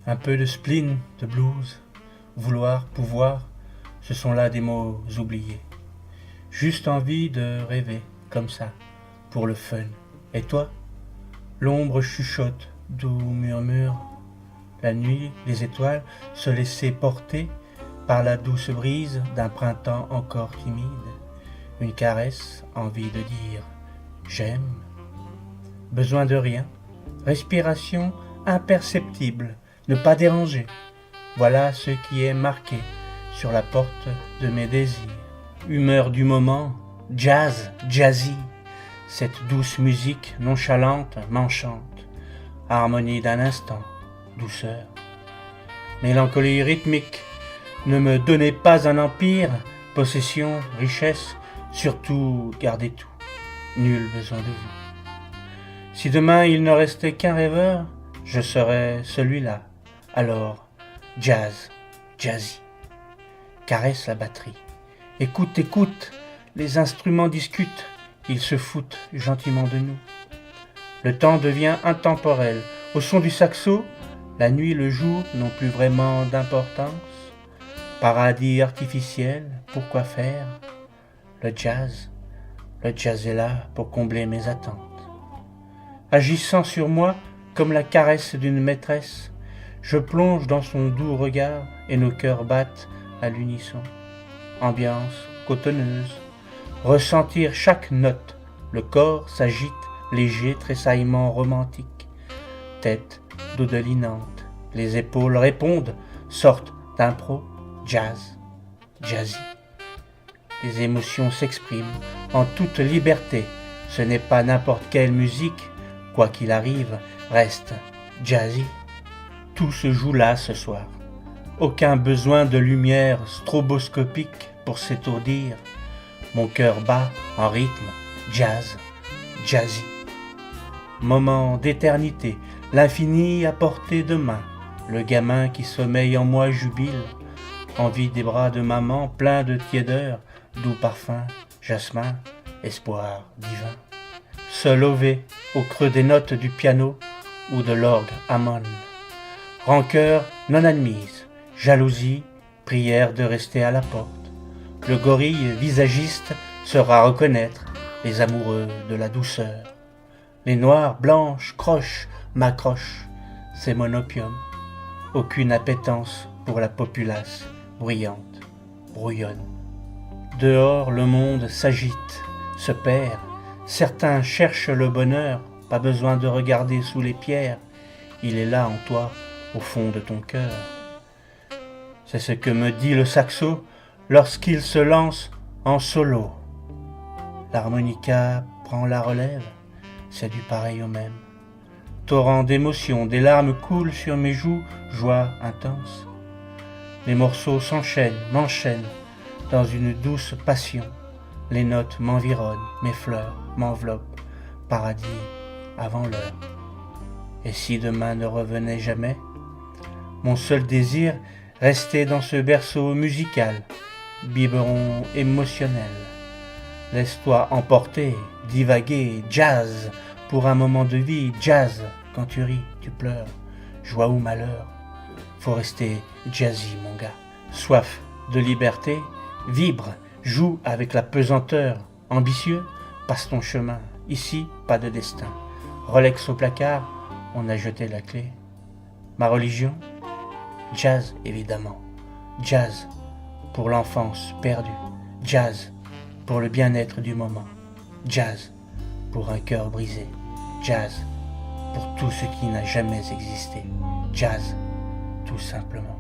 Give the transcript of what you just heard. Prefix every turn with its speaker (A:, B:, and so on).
A: Un peu de spleen, de blues, vouloir, pouvoir, ce sont là des mots oubliés. Juste envie de rêver, comme ça, pour le fun. Et toi? L'ombre chuchote, doux murmure. La nuit, les étoiles, se laisser porter par la douce brise d'un printemps encore timide. Une caresse, envie de dire j'aime. Besoin de rien, respiration imperceptible, ne pas déranger. Voilà ce qui est marqué sur la porte de mes désirs. Humeur du moment, jazz, jazzy, cette douce musique nonchalante m'enchante. Harmonie d'un instant, douceur. Mélancolie rythmique, ne me donnez pas un empire, possession, richesse, surtout gardez tout, nul besoin de vous. Si demain il ne restait qu'un rêveur, je serais celui-là. Alors, jazz, jazzy, caresse la batterie. Écoute, écoute, les instruments discutent, ils se foutent gentiment de nous. Le temps devient intemporel. Au son du saxo, la nuit et le jour n'ont plus vraiment d'importance. Paradis artificiel, pourquoi faire? Le jazz est là pour combler mes attentes. Agissant sur moi comme la caresse d'une maîtresse, je plonge dans son doux regard et nos cœurs battent à l'unisson. Ambiance cotonneuse, ressentir chaque note, le corps s'agite, léger tressaillement romantique. Tête dodelinante, les épaules répondent, sortent d'impro, jazz, jazzy. Les émotions s'expriment en toute liberté, ce n'est pas n'importe quelle musique, quoi qu'il arrive, reste jazzy. Tout se joue là ce soir. Aucun besoin de lumière stroboscopique pour s'étourdir. Mon cœur bat en rythme, jazz, jazzy. Moment d'éternité, l'infini à portée de main. Le gamin qui sommeille en moi jubile. Envie des bras de maman, plein de tiédeur, doux parfum, jasmin, espoir divin. Seul ové au creux des notes du piano ou de l'orgue Hammond. Rancœur non admise, jalousie, prière de rester à la porte. Le gorille visagiste saura reconnaître les amoureux de la douceur. Les noires blanches croches m'accrochent, c'est mon opium. Aucune appétence pour la populace bruyante, brouillonne. Dehors le monde s'agite, se perd. Certains cherchent le bonheur, pas besoin de regarder sous les pierres. Il est là en toi, au fond de ton cœur. C'est ce que me dit le saxo lorsqu'il se lance en solo. L'harmonica prend la relève, c'est du pareil au même. Torrent d'émotions, des larmes coulent sur mes joues, joie intense. Les morceaux s'enchaînent, m'enchaînent dans une douce passion. Les notes m'environnent, m'effleurent, m'enveloppent, paradis avant l'heure. Et si demain ne revenait jamais, mon seul désir restait dans ce berceau musical, biberon émotionnel. Laisse-toi emporter, divaguer, jazz, pour un moment de vie, jazz, quand tu ris, tu pleures, joie ou malheur. Faut rester jazzy, mon gars. Soif de liberté, vibre, joue avec la pesanteur. Ambitieux, passe ton chemin. Ici, pas de destin. Rolex au placard, on a jeté la clé. Ma religion? Jazz, évidemment. Jazz pour l'enfance perdue. Jazz pour le bien-être du moment. Jazz pour un cœur brisé. Jazz pour tout ce qui n'a jamais existé. Jazz, tout simplement.